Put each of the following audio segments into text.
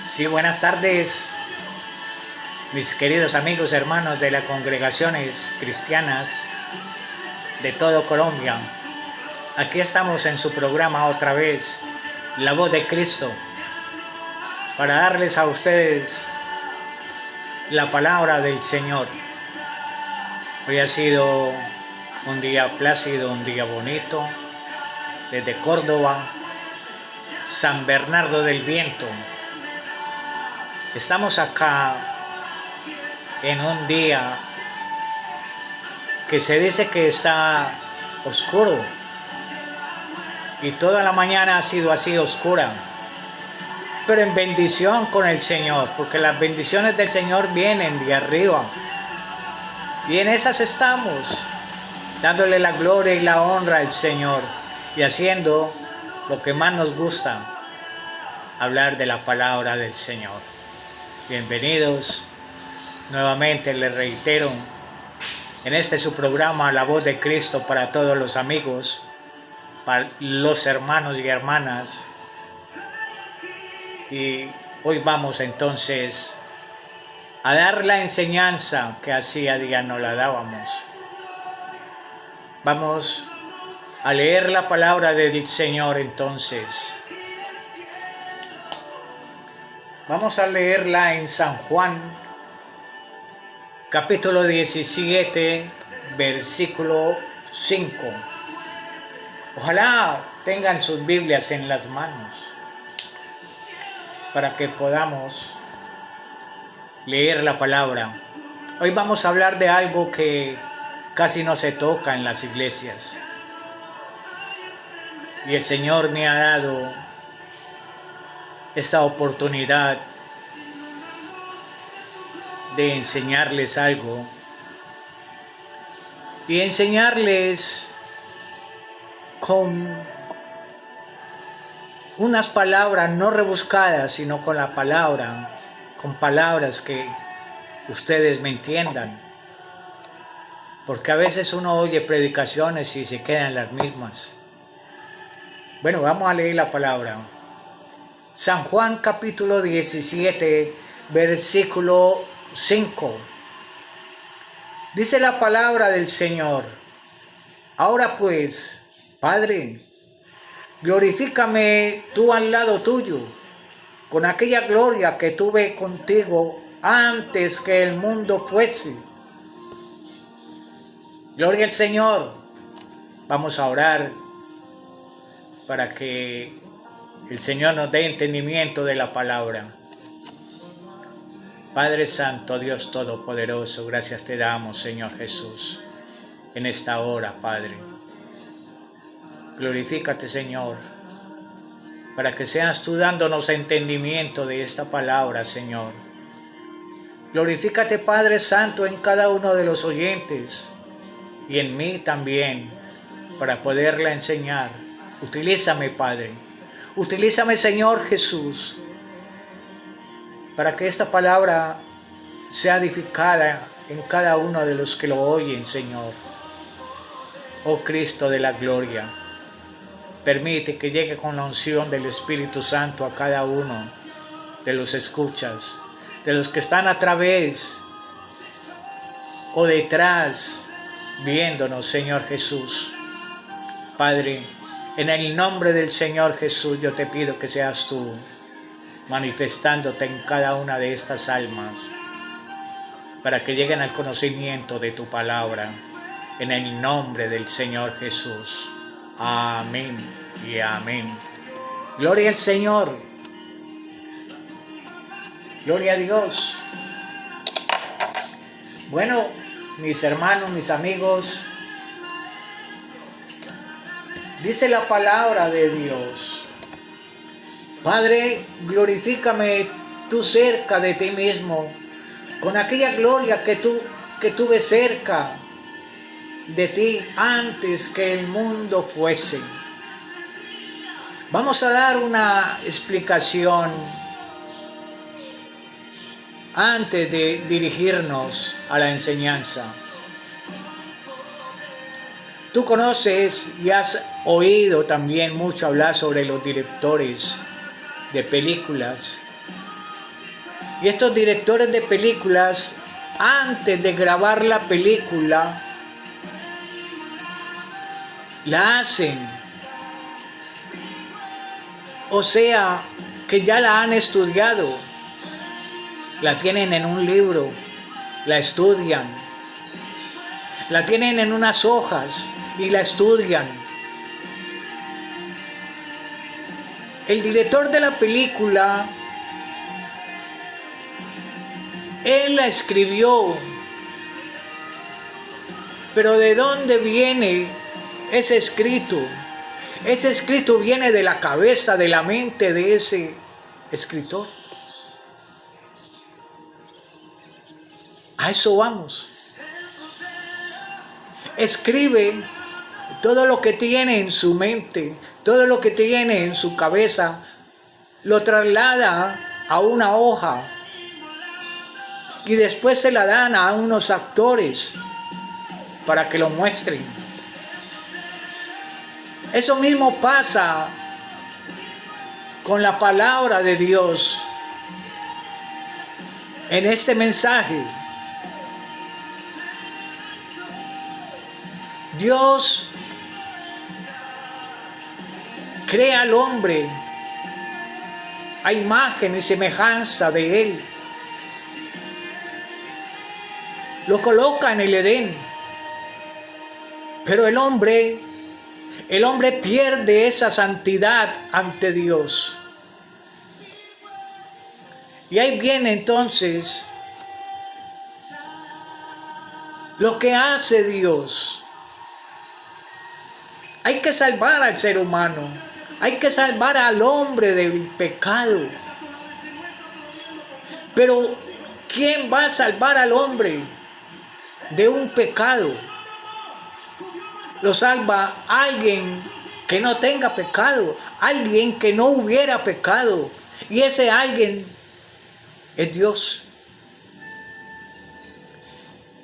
Sí, buenas tardes, mis queridos amigos, hermanos de las congregaciones cristianas de todo Colombia. Aquí estamos en su programa otra vez, La Voz de Cristo, para darles a ustedes la palabra del Señor. Hoy ha sido un día plácido, un día bonito, desde Córdoba, San Bernardo del Viento. Estamos acá en un día que se dice que está oscuro y toda la mañana ha sido así oscura, pero en bendición con el Señor, porque las bendiciones del Señor vienen de arriba y en esas estamos, dándole la gloria y la honra al Señor y haciendo lo que más nos gusta, hablar de la palabra del Señor. Bienvenidos, nuevamente les reitero, en este su programa La Voz de Cristo para todos los amigos, para los hermanos y hermanas. Y hoy vamos entonces a dar la enseñanza que hacía día no la dábamos. Vamos a leer la palabra del Señor entonces. Vamos a leerla en San Juan, capítulo 17, versículo 5. Ojalá tengan sus Biblias en las manos para que podamos leer la palabra. Hoy vamos a hablar de algo que casi no se toca en las iglesias. Y el Señor me ha dado esta oportunidad de enseñarles algo y enseñarles con unas palabras no rebuscadas, sino con la palabra, con palabras que ustedes me entiendan, porque a veces uno oye predicaciones y se quedan las mismas. Bueno, vamos a leer la palabra. San Juan capítulo 17, versículo 5. Dice la palabra del Señor: ahora pues, Padre, glorifícame tú al lado tuyo, con aquella gloria que tuve contigo antes que el mundo fuese. Gloria al Señor. Vamos a orar para que el Señor nos dé entendimiento de la palabra. Padre Santo, Dios Todopoderoso, gracias te damos, Señor Jesús, en esta hora, Padre. Glorifícate, Señor, para que seas tú dándonos entendimiento de esta palabra, Señor. Glorifícate, Padre Santo, en cada uno de los oyentes y en mí también, para poderla enseñar. Utilízame, Padre. Utilízame, Señor Jesús, para que esta palabra sea edificada en cada uno de los que lo oyen, Señor. Oh Cristo de la gloria, permite que llegue con la unción del Espíritu Santo a cada uno de los escuchas, de los que están a través o detrás viéndonos, Señor Jesús. Padre, en el nombre del Señor Jesús yo te pido que seas tú manifestándote en cada una de estas almas para que lleguen al conocimiento de tu palabra, en el nombre del Señor Jesús. Amén y amén. Gloria al Señor. Gloria a Dios. Bueno, mis hermanos, mis amigos, dice la palabra de Dios: Padre, glorifícame tú cerca de ti mismo, con aquella gloria que tuve cerca de ti antes que el mundo fuese. Vamos a dar una explicación antes de dirigirnos a la enseñanza. Tú conoces y has oído también mucho hablar sobre los directores de películas Y estos directores de películas, antes de grabar la película, la hacen. O sea, que ya la han estudiado. La tienen en un libro, la estudian. La tienen en unas hojas y la estudian. El director de la película, él la escribió, pero ¿de dónde viene ese escrito? Ese escrito viene de la cabeza, de la mente de ese escritor. A eso vamos. Escribe todo lo que tiene en su mente, todo lo que tiene en su cabeza, lo traslada a una hoja y después se la dan a unos actores para que lo muestren. Eso mismo pasa con la palabra de Dios. En este mensaje, Dios crea al hombre a imagen y semejanza de Él. Lo coloca en el Edén. Pero el hombre pierde esa santidad ante Dios. Y ahí viene entonces lo que hace Dios. Hay que salvar al ser humano. Hay que salvar al hombre del pecado. Pero ¿quién va a salvar al hombre de un pecado? Lo salva alguien que no tenga pecado, alguien que no hubiera pecado. Y ese alguien es Dios.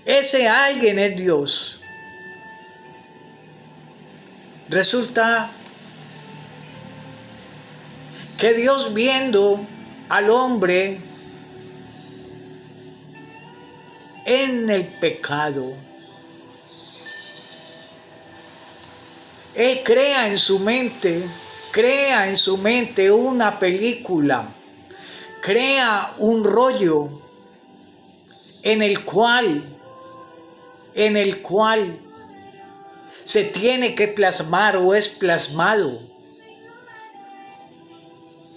Ese alguien es Dios. Resulta que Dios, viendo al hombre en el pecado, Él crea en su mente una película, crea un rollo en el cual se tiene que plasmar o es plasmado.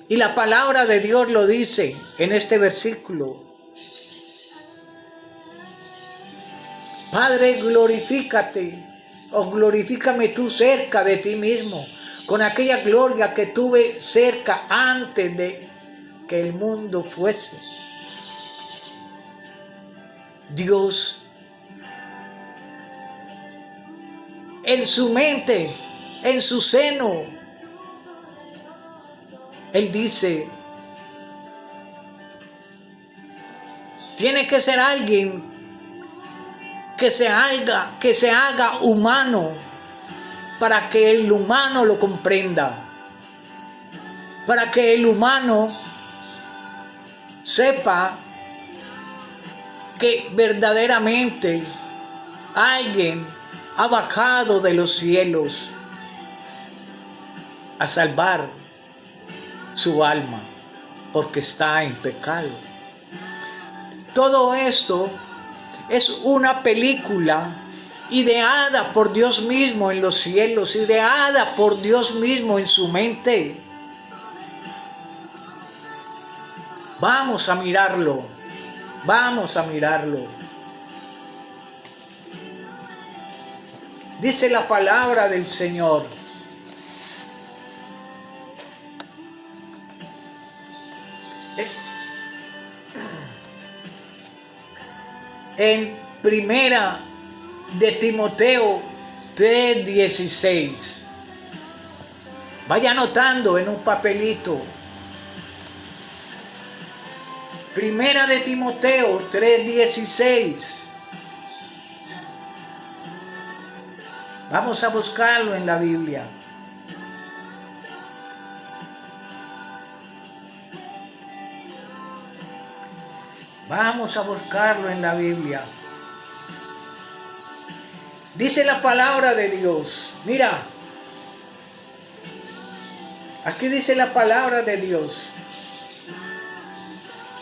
Y la palabra de Dios lo dice en este versículo. Padre, glorifícate, o glorifícame tú cerca de ti mismo, con aquella gloria que tuve cerca antes de que el mundo fuese. Dios, en su mente, en su seno, Él dice, tiene que ser alguien que se haga humano, para que el humano lo comprenda, para que el humano sepa que verdaderamente alguien ha bajado de los cielos a salvar su alma, porque está en pecado. Todo esto es una película ideada por Dios mismo en los cielos, ideada por Dios mismo en su mente. Vamos a mirarlo, vamos a mirarlo. Dice la palabra del Señor. En Primera de Timoteo 3:16. Vaya anotando en un papelito. Primera de Timoteo 3:16. Vamos a buscarlo en la Biblia. Vamos a buscarlo en la Biblia. Dice la palabra de Dios. Mira, aquí dice la palabra de Dios.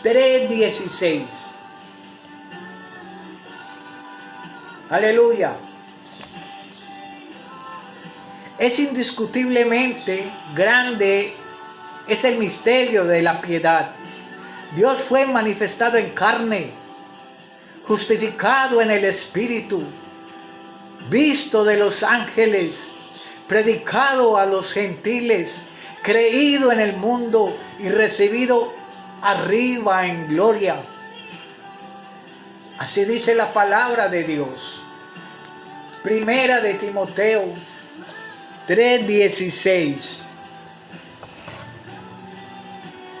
3:16. Aleluya. Es indiscutiblemente grande, es el misterio de la piedad. Dios fue manifestado en carne, justificado en el Espíritu, visto de los ángeles, predicado a los gentiles, creído en el mundo y recibido arriba en gloria. Así dice la palabra de Dios. Primera de Timoteo 3:16.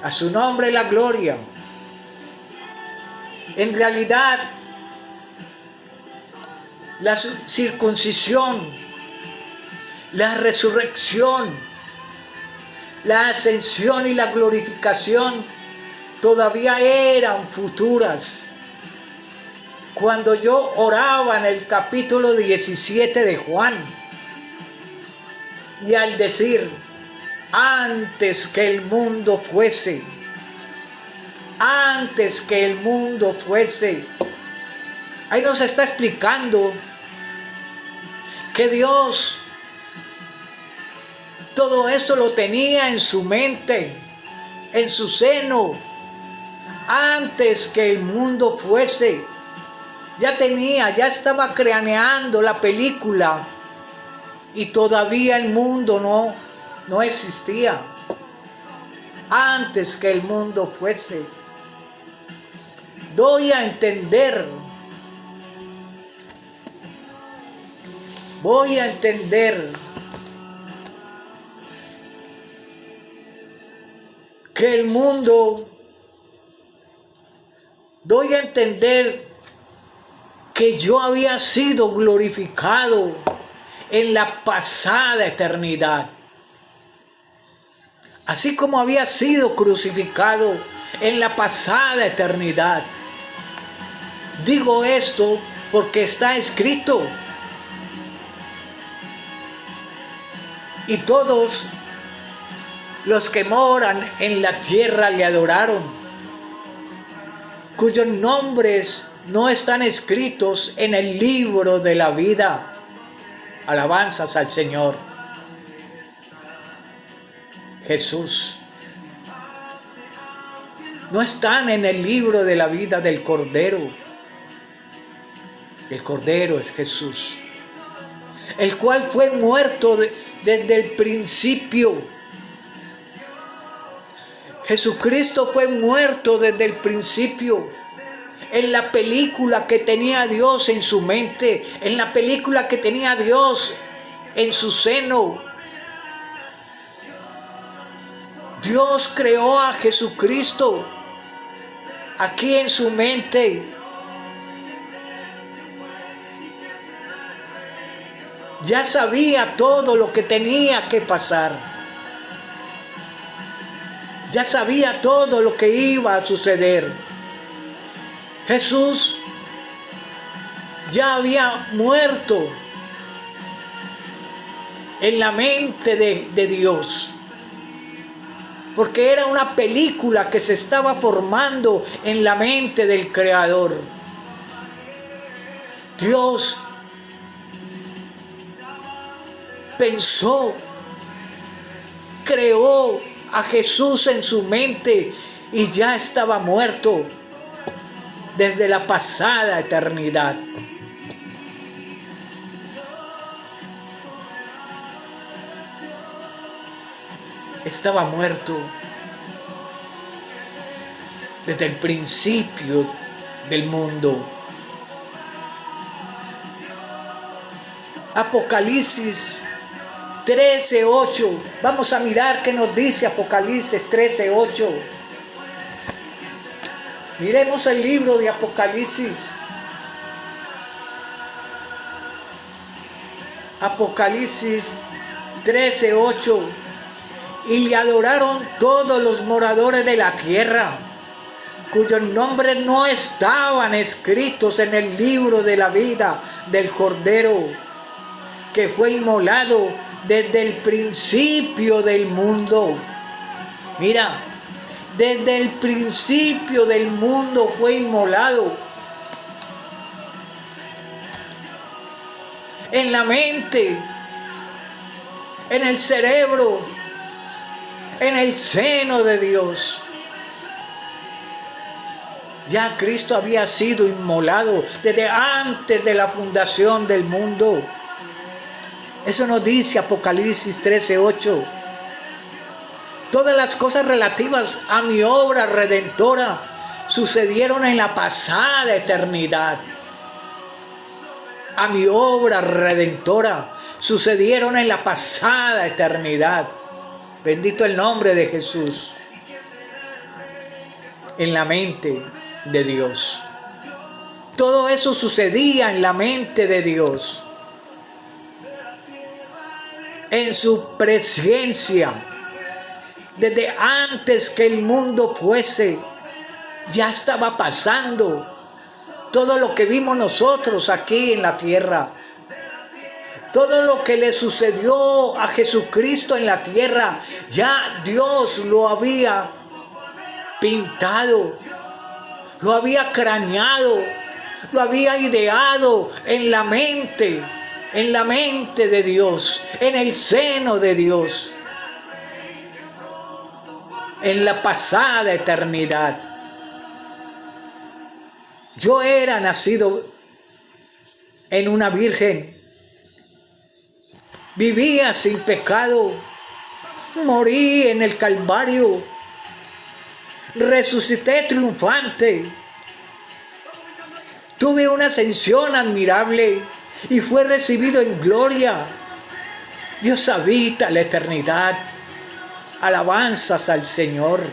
A su nombre la gloria. En realidad, la circuncisión, la resurrección, la ascensión y la glorificación todavía eran futuras. Cuando yo oraba en el capítulo 17 de Juan, y al decir, antes que el mundo fuese, ahí nos está explicando que Dios todo esto lo tenía en su mente, en su seno, antes que el mundo fuese. Ya estaba craneando la película y todavía el mundo no existía. Antes que el mundo fuese. Voy a entender que el mundo, doy a entender que yo había sido glorificado en la pasada eternidad, así como había sido crucificado en la pasada eternidad. Digo esto porque está escrito. Y todos los que moran en la tierra le adoraron, cuyos nombres no están escritos en el libro de la vida. Alabanzas al Señor. Jesús. No están en el libro de la vida del Cordero. El Cordero es Jesús, el cual fue muerto desde el principio. Jesucristo fue muerto desde el principio, en la película que tenía Dios en su mente, en la película que tenía Dios en su seno. Dios creó a Jesucristo aquí en su mente. Ya sabía todo lo que tenía que pasar. Ya sabía todo lo que iba a suceder. Jesús ya había muerto en la mente de Dios, porque era una película que se estaba formando en la mente del Creador. Dios pensó, creó a Jesús en su mente y ya estaba muerto desde la pasada eternidad. Estaba muerto desde el principio del mundo. Apocalipsis 13:8. Vamos a mirar qué nos dice Apocalipsis 13:8. Miremos el libro de Apocalipsis. Apocalipsis 13:8. Y le adoraron todos los moradores de la tierra, cuyos nombres no estaban escritos en el libro de la vida del Cordero, que fue inmolado desde el principio del mundo. Mira, desde el principio del mundo fue inmolado. En la mente, en el cerebro, en el seno de Dios. Ya Cristo había sido inmolado desde antes de la fundación del mundo. Eso nos dice Apocalipsis 13:8. Todas las cosas relativas a mi obra redentora sucedieron en la pasada eternidad. A mi obra redentora sucedieron en la pasada eternidad. Bendito el nombre de Jesús. En la mente de Dios. Todo eso sucedía en la mente de Dios. En su presencia. Desde antes que el mundo fuese, ya estaba pasando todo lo que vimos nosotros aquí en la tierra. Todo lo que le sucedió a Jesucristo en la tierra, ya Dios lo había pintado, lo había craneado, lo había ideado en la mente de Dios, en el seno de Dios, en la pasada eternidad. Yo era nacido en una virgen, vivía sin pecado, morí en el Calvario, resucité triunfante, tuve una ascensión admirable y fue recibido en gloria. Dios habita la eternidad. Alabanzas al Señor.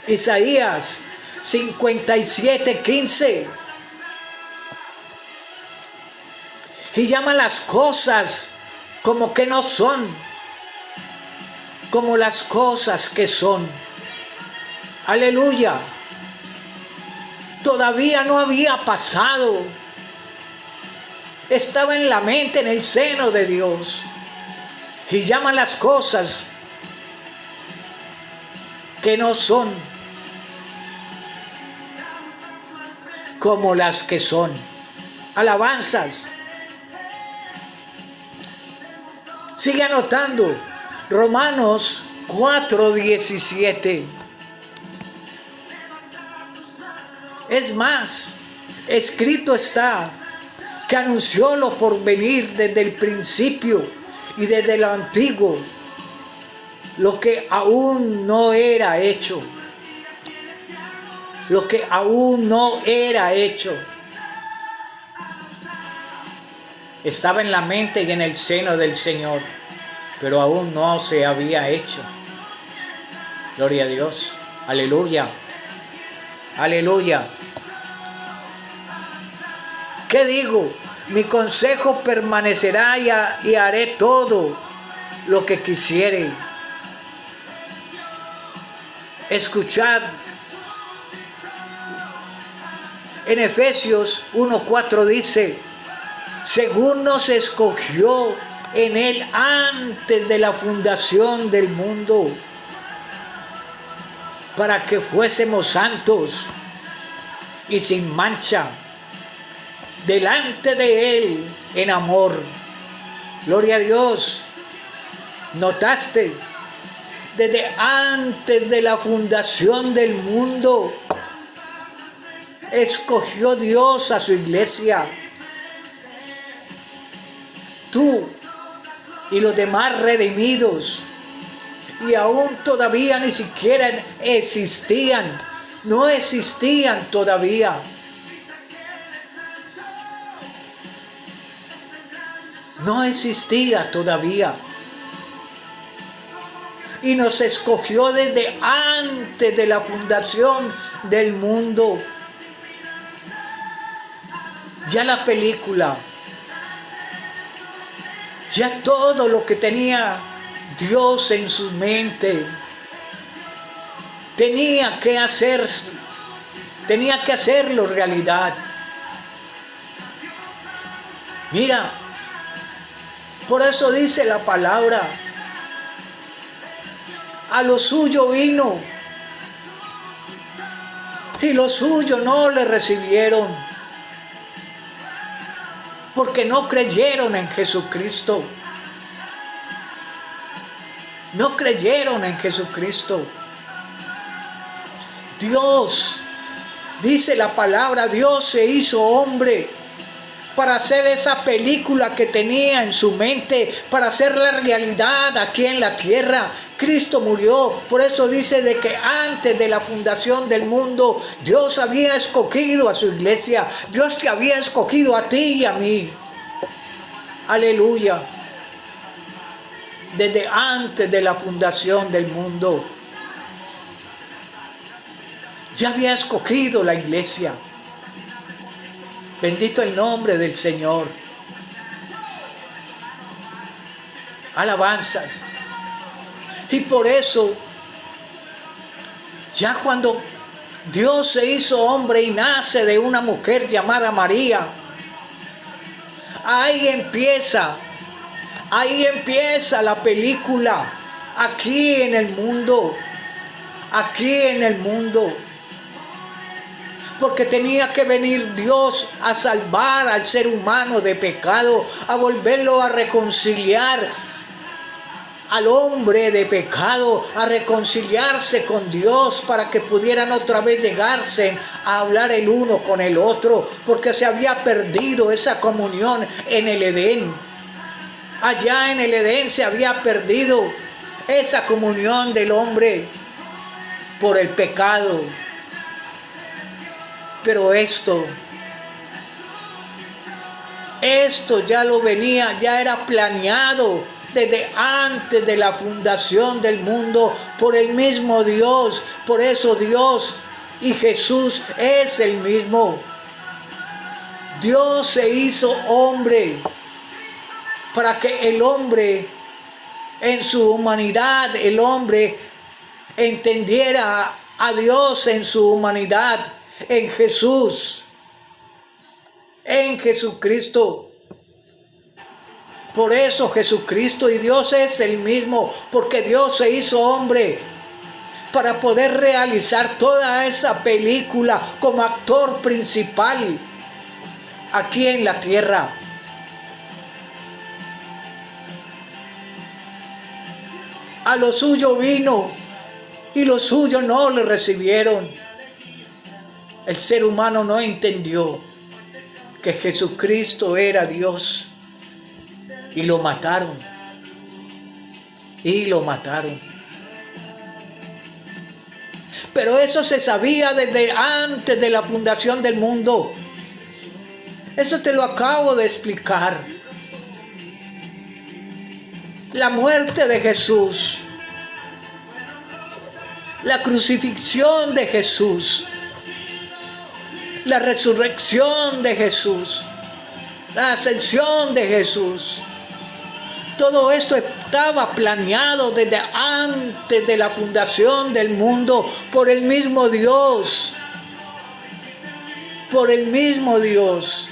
Isaías 57:15. Y llama las cosas como que no son, como las cosas que son. Aleluya. Todavía no había pasado. Estaba en la mente, en el seno de Dios. Y llama las cosas que no son como las que son. Alabanzas. Sigue anotando. Romanos 4:17. Es más, escrito está que anunció lo por venir desde el principio y desde lo antiguo, lo que aún no era hecho. Lo que aún no era hecho. Estaba en la mente y en el seno del Señor, pero aún no se había hecho. Gloria a Dios. Aleluya. Aleluya. ¿Qué digo? Mi consejo permanecerá y haré todo lo que quisiere. Escuchad. En Efesios 1:4 dice, según nos escogió en Él antes de la fundación del mundo, para que fuésemos santos y sin mancha delante de Él en amor. Gloria a Dios. ¿Notaste? Desde antes de la fundación del mundo, escogió Dios a su iglesia. Tú y los demás redimidos, y aún todavía ni siquiera existían, no existían todavía. No existía todavía. Y nos escogió desde antes de la fundación del mundo. Ya la película, ya todo lo que tenía Dios en su mente, tenía que hacerlo realidad. Mira, por eso dice la palabra, a lo suyo vino y los suyos no le recibieron, porque no creyeron en Jesucristo. No creyeron en Jesucristo. Dios, dice la palabra, Dios se hizo hombre para hacer esa película que tenía en su mente, para hacerla realidad aquí en la tierra. Cristo murió, por eso dice de que antes de la fundación del mundo, Dios había escogido a su iglesia, Dios te había escogido a ti y a mí. Aleluya. Desde antes de la fundación del mundo, ya había escogido la iglesia. Bendito el nombre del Señor. Alabanzas. Y por eso, ya cuando Dios se hizo hombre y nace de una mujer llamada María, ahí empieza la película, aquí en el mundo. Porque tenía que venir Dios a salvar al ser humano de pecado, a volverlo a reconciliar al hombre de pecado, a reconciliarse con Dios para que pudieran otra vez llegarse a hablar el uno con el otro, porque se había perdido esa comunión en el Edén. Allá en el Edén se había perdido esa comunión del hombre por el pecado. Pero esto ya era planeado desde antes de la fundación del mundo por el mismo Dios. Por eso Dios y Jesús es el mismo. Dios se hizo hombre para que el hombre en su humanidad, el hombre entendiera a Dios en su humanidad, en Jesús, en Jesucristo. Por eso Jesucristo y Dios es el mismo, porque Dios se hizo hombre para poder realizar toda esa película como actor principal aquí en la tierra. A lo suyo vino y los suyos no le recibieron. El ser humano no entendió que Jesucristo era Dios y lo mataron. Pero eso se sabía desde antes de la fundación del mundo. Eso te lo acabo de explicar. La muerte de Jesús, la crucifixión de Jesús, la resurrección de Jesús, la ascensión de Jesús. Todo esto estaba planeado desde antes de la fundación del mundo por el mismo Dios. Por el mismo Dios.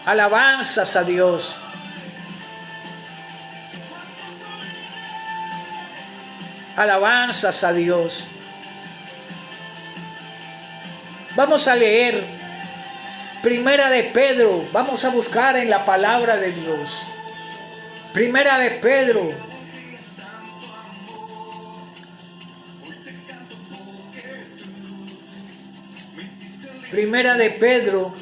Alabanzas a Dios. Alabanzas a Dios. Vamos a leer Primera de Pedro. Vamos a buscar en la palabra de Dios. Primera de Pedro. Primera de Pedro.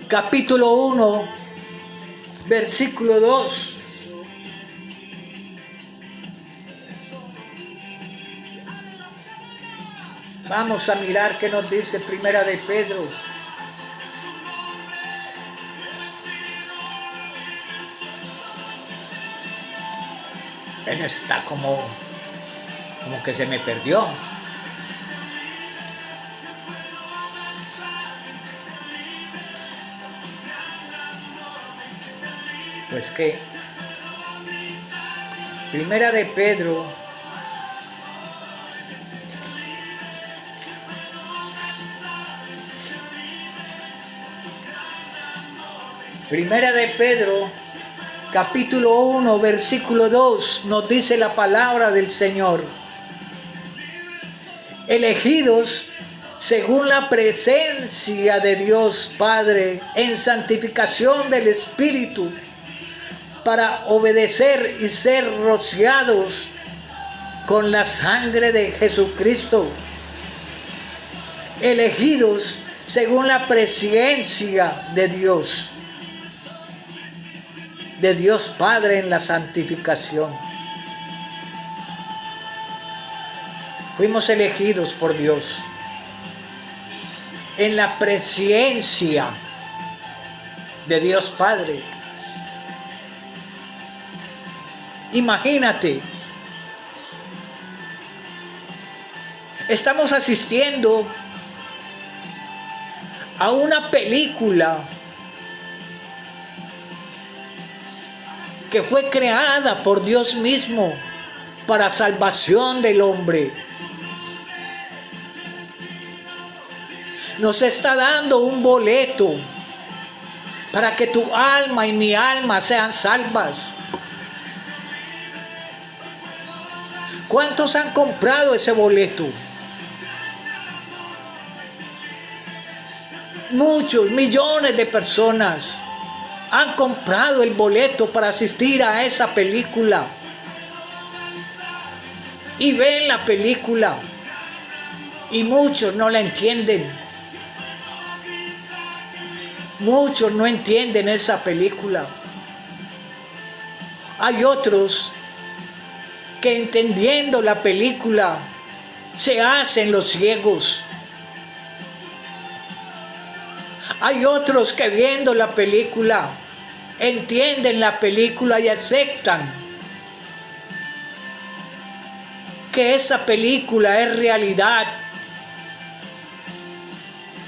Capítulo 1, versículo 2. Vamos a mirar qué nos dice Primera de Pedro. Está como que se me perdió. Pues que Primera de Pedro, capítulo 1, versículo 2, nos dice la palabra del Señor. Elegidos según la presencia de Dios Padre en santificación del Espíritu, para obedecer y ser rociados con la sangre de Jesucristo. Elegidos según la presencia de Dios Padre en la santificación. Fuimos elegidos por Dios en la presencia de Dios Padre. Imagínate, estamos asistiendo a una película que fue creada por Dios mismo para salvación del hombre. Nos está dando un boleto para que tu alma y mi alma sean salvas. ¿Cuántos han comprado ese boleto? Muchos, millones de personas han comprado el boleto para asistir a esa película. Y ven la película y muchos no la entienden. Muchos no entienden esa película. Hay otros que entendiendo la película se hacen los ciegos. Hay otros que viendo la película entienden la película y aceptan que esa película es realidad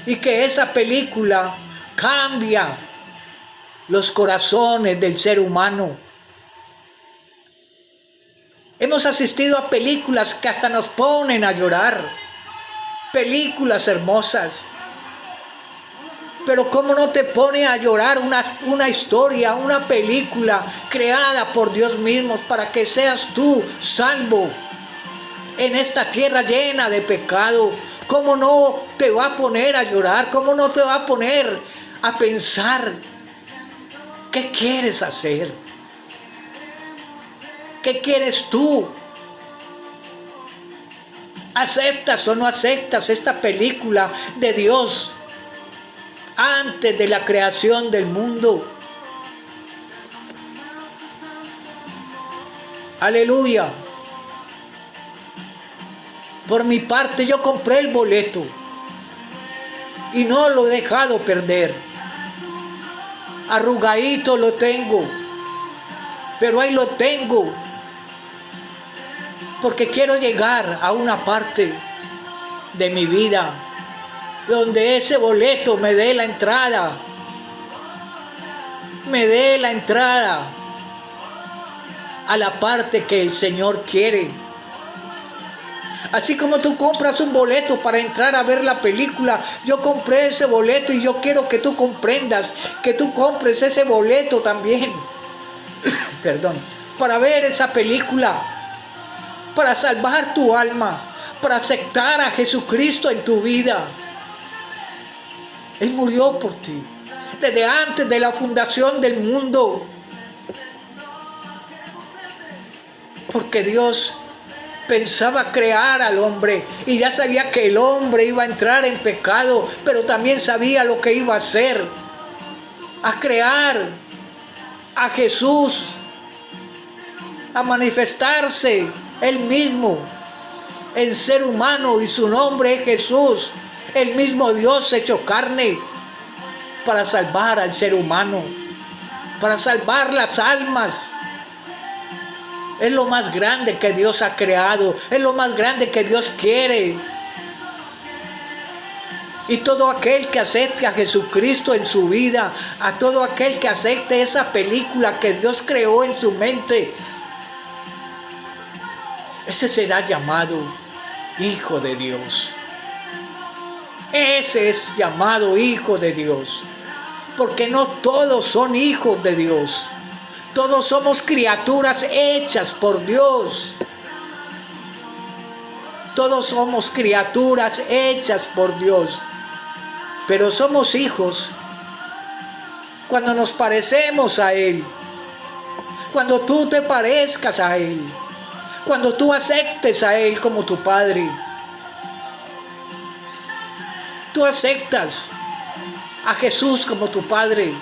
y que esa película cambia los corazones del ser humano. Hemos asistido a películas que hasta nos ponen a llorar, películas hermosas. Pero ¿cómo no te pone a llorar una historia, una película creada por Dios mismo para que seas tú salvo en esta tierra llena de pecado? ¿Cómo no te va a poner a llorar? ¿Cómo no te va a poner a pensar qué quieres hacer? ¿Qué quieres tú? ¿Aceptas o no aceptas esta película de Dios antes de la creación del mundo? Aleluya. Por mi parte yo compré el boleto y no lo he dejado perder. Arrugadito lo tengo, pero ahí lo tengo porque quiero llegar a una parte de mi vida donde ese boleto me dé la entrada a la parte que el Señor quiere. Así como tú compras un boleto para entrar a ver la película, yo compré ese boleto y yo quiero que tú comprendas, que tú compres ese boleto también, perdón, para ver esa película, para salvar tu alma, para aceptar a Jesucristo en tu vida. Él murió por ti, desde antes de la fundación del mundo. Porque Dios pensaba crear al hombre y ya sabía que el hombre iba a entrar en pecado, pero también sabía lo que iba a hacer, a crear a Jesús, a manifestarse Él mismo en ser humano, y su nombre es Jesús, el mismo Dios hecho carne, para salvar al ser humano, para salvar las almas. Es lo más grande que Dios ha creado, es lo más grande que Dios quiere. Y todo aquel que acepte a Jesucristo en su vida, a todo aquel que acepte esa película que Dios creó en su mente, ese será llamado Hijo de Dios. Ese es llamado Hijo de Dios. Porque no todos son hijos de Dios. Todos somos criaturas hechas por Dios. Todos somos criaturas hechas por Dios. Pero somos hijos cuando nos parecemos a Él. Cuando tú te parezcas a Él. Cuando tú aceptes a Él como tu Padre. Tú aceptas a Jesús como tu Padre.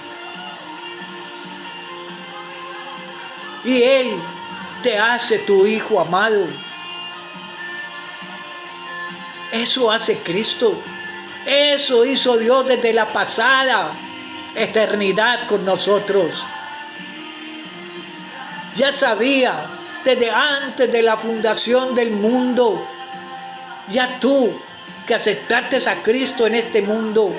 Y Él te hace tu Hijo amado. Eso hace Cristo. Eso hizo Dios desde la pasada eternidad con nosotros. Ya sabía desde antes de la fundación del mundo. Ya tú que aceptaste a Cristo en este mundo,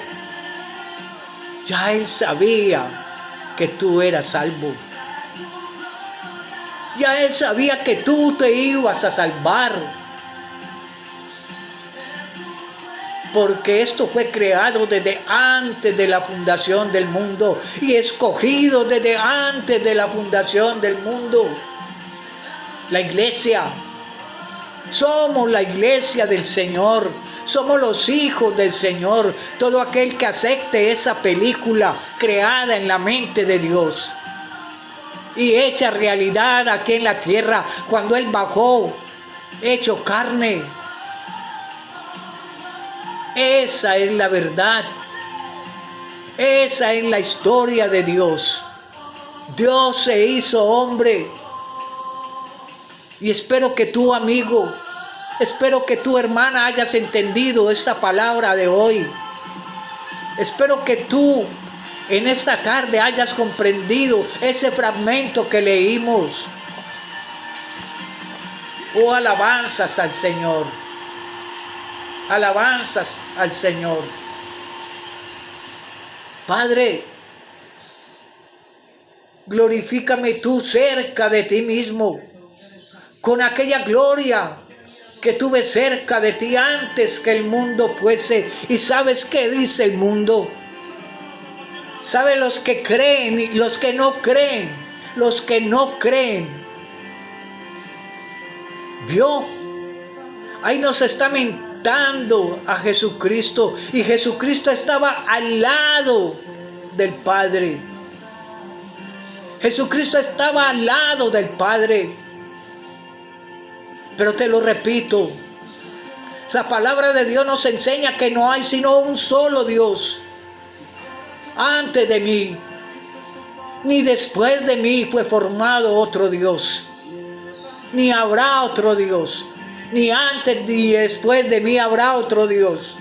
ya Él sabía que tú eras salvo. Ya Él sabía que tú te ibas a salvar. Porque esto fue creado desde antes de la fundación del mundo y escogido desde antes de la fundación del mundo. La iglesia. Somos la iglesia del Señor. Somos los hijos del Señor. Todo aquel que acepte esa película creada en la mente de Dios y hecha realidad aquí en la tierra cuando Él bajó, hecho carne. Esa es la verdad. Esa es la historia de Dios. Dios se hizo hombre. Y espero que tú, amigo, espero que tu hermana hayas entendido esta palabra de hoy. Espero que tú en esta tarde hayas comprendido ese fragmento que leímos. Oh, alabanzas al Señor. Alabanzas al Señor. Padre, glorifícame tú cerca de ti mismo, con aquella gloria que tuve cerca de ti antes que el mundo fuese. ¿Y sabes qué dice el mundo? ¿Sabes los que creen y los que no creen? Los que no creen. ¿Vio? Ahí nos está mintiendo a Jesucristo, y Jesucristo estaba al lado del Padre. Jesucristo estaba al lado del Padre. Pero te lo repito, la palabra de Dios nos enseña que no hay sino un solo Dios. Antes de mí, ni después de mí fue formado otro Dios, ni habrá otro Dios. Ni antes ni después de mí habrá otro Dios.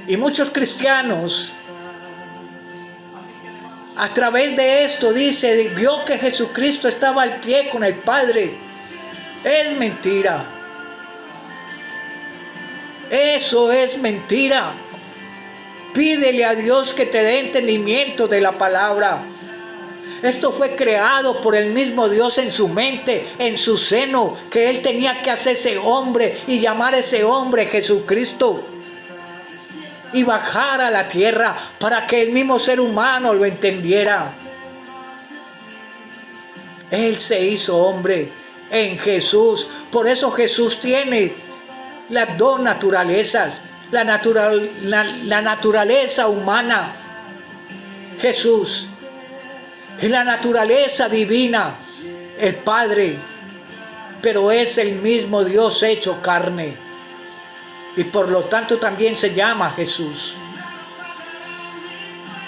Y muchos cristianos, a través de esto, vio que Jesucristo estaba al pie con el Padre. Es mentira. Eso es mentira. Pídele a Dios que te dé entendimiento de la palabra. Esto fue creado por el mismo Dios en su mente, en su seno, que Él tenía que hacerse hombre y llamar a ese hombre Jesucristo. Y bajar a la tierra para que el mismo ser humano lo entendiera. Él se hizo hombre en Jesús. Por eso Jesús tiene las dos naturalezas. La naturaleza humana. Jesús. Es la naturaleza divina, el Padre, pero es el mismo Dios hecho carne. Y por lo tanto también se llama Jesús.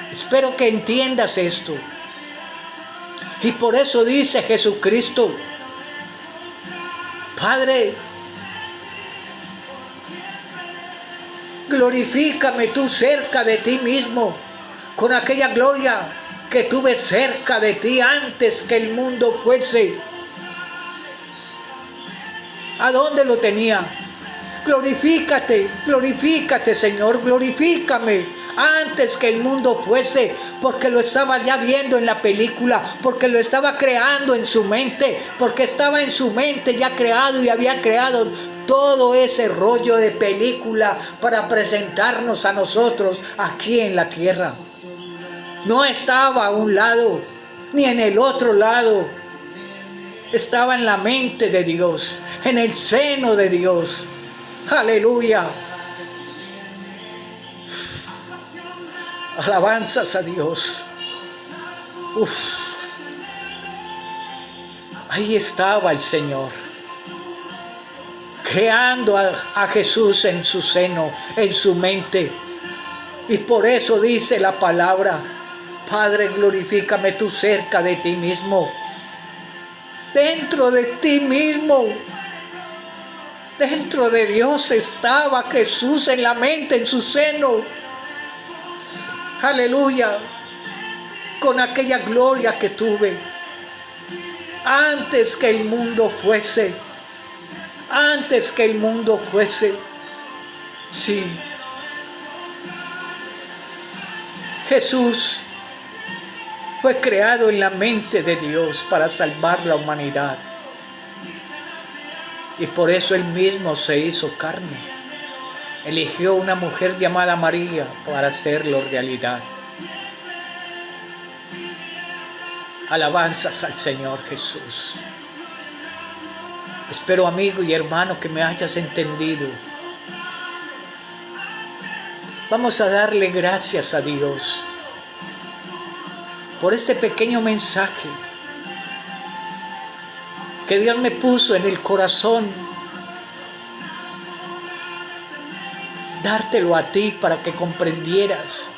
Espero que entiendas esto. Y por eso dice Jesucristo, Padre, glorifícame tú cerca de ti mismo, con aquella gloria que tuve cerca de ti antes que el mundo fuese. ¿A dónde lo tenía? Glorifícate, glorifícate, Señor, glorifícame antes que el mundo fuese, porque lo estaba ya viendo en la película, porque lo estaba creando en su mente, porque estaba en su mente ya creado y había creado todo ese rollo de película para presentarnos a nosotros aquí en la tierra. No estaba a un lado, ni en el otro lado. Estaba en la mente de Dios, en el seno de Dios. Aleluya. Alabanzas a Dios. Uf. Ahí estaba el Señor, creando a Jesús en su seno, en su mente. Y por eso dice la palabra: Padre, glorifícame tú cerca de ti mismo, dentro de ti mismo. Dentro de Dios estaba Jesús en la mente, en su seno. Aleluya. Con aquella gloria que tuve antes que el mundo fuese. Antes que el mundo fuese. Sí. Jesús fue creado en la mente de Dios para salvar la humanidad. Y por eso Él mismo se hizo carne. Eligió una mujer llamada María para hacerlo realidad. Alabanzas al Señor Jesús. Espero, amigo y hermano, que me hayas entendido. Vamos a darle gracias a Dios por este pequeño mensaje que Dios me puso en el corazón, dártelo a ti para que comprendieras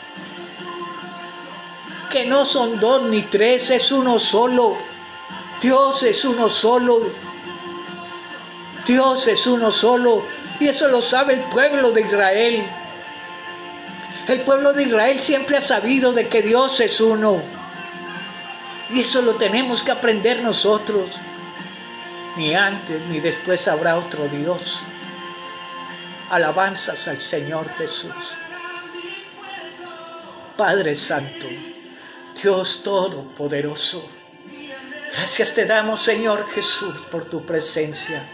que no son dos ni tres, es uno solo. Dios es uno solo. Dios es uno solo. Y eso lo sabe el pueblo de Israel. El pueblo de Israel siempre ha sabido de que Dios es uno. Y eso lo tenemos que aprender nosotros. Ni antes ni después habrá otro Dios. Alabanzas al Señor Jesús. Padre Santo, Dios Todopoderoso, gracias te damos, Señor Jesús, por tu presencia.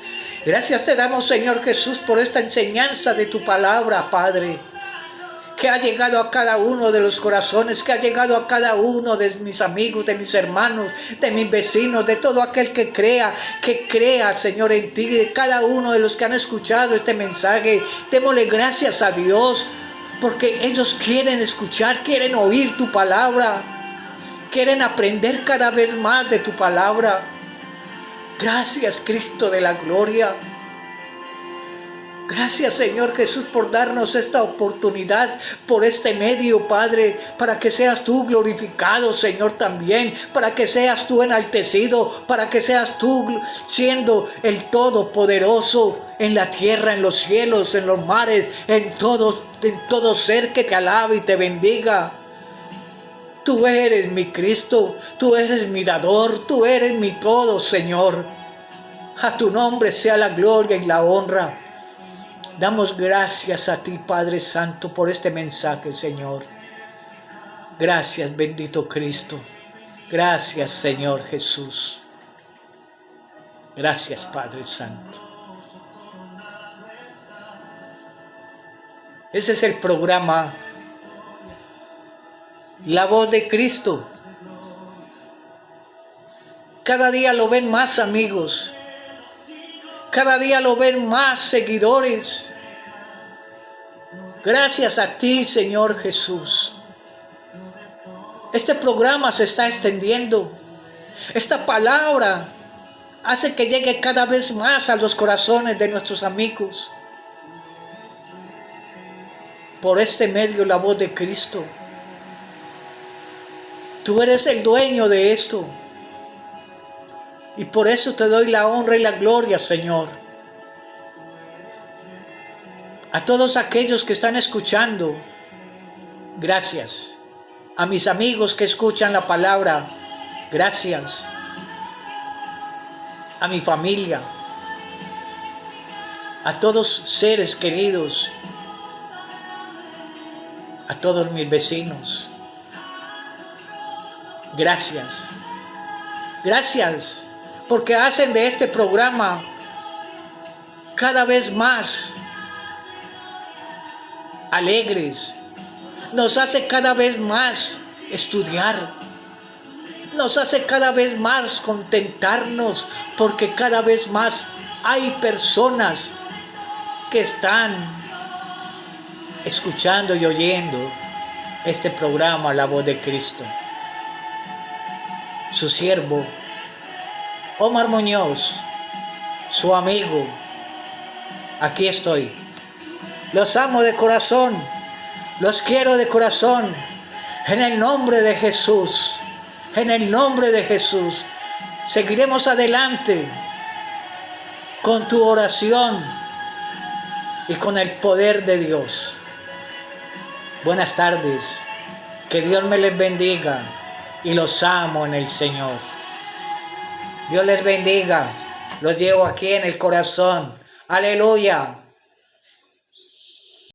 Gracias te damos, Señor Jesús, por esta enseñanza de tu palabra, Padre, que ha llegado a cada uno de los corazones, que ha llegado a cada uno de mis amigos, de mis hermanos, de mis vecinos, de todo aquel que crea, Señor, en ti, de cada uno de los que han escuchado este mensaje. Démosle gracias a Dios, porque ellos quieren escuchar, quieren oír tu palabra, quieren aprender cada vez más de tu palabra. Gracias, Cristo de la gloria. Gracias, Señor Jesús, por darnos esta oportunidad, por este medio, Padre, para que seas tú glorificado, Señor, también, para que seas tú enaltecido, para que seas tú siendo el Todopoderoso en la tierra, en los cielos, en los mares, en todo ser que te alabe y te bendiga. Tú eres mi Cristo, tú eres mi dador, tú eres mi todo, Señor. A tu nombre sea la gloria y la honra. Damos gracias a ti, Padre Santo, por este mensaje, Señor. Gracias, bendito Cristo. Gracias, Señor Jesús. Gracias, Padre Santo. Ese es el programa La Voz de Cristo. Cada día lo ven más amigos. Cada día lo ven más seguidores. Gracias a ti, Señor Jesús. Este programa se está extendiendo. Esta palabra hace que llegue cada vez más a los corazones de nuestros amigos. Por este medio, La Voz de Cristo. Tú eres el dueño de esto. Y por eso te doy la honra y la gloria, Señor. A todos aquellos que están escuchando, gracias. A mis amigos que escuchan la palabra, gracias. A mi familia, a todos seres queridos, a todos mis vecinos. Gracias. Gracias porque hacen de este programa cada vez más alegres. Nos hace cada vez más estudiar. Nos hace cada vez más contentarnos porque cada vez más hay personas que están escuchando y oyendo este programa, La Voz de Cristo. Su siervo, Omar Muñoz, su amigo, aquí estoy. Los amo de corazón, los quiero de corazón, en el nombre de Jesús, en el nombre de Jesús. Seguiremos adelante con tu oración y con el poder de Dios. Buenas tardes, que Dios me les bendiga y los amo en el Señor. Dios les bendiga, los llevo aquí en el corazón. Aleluya.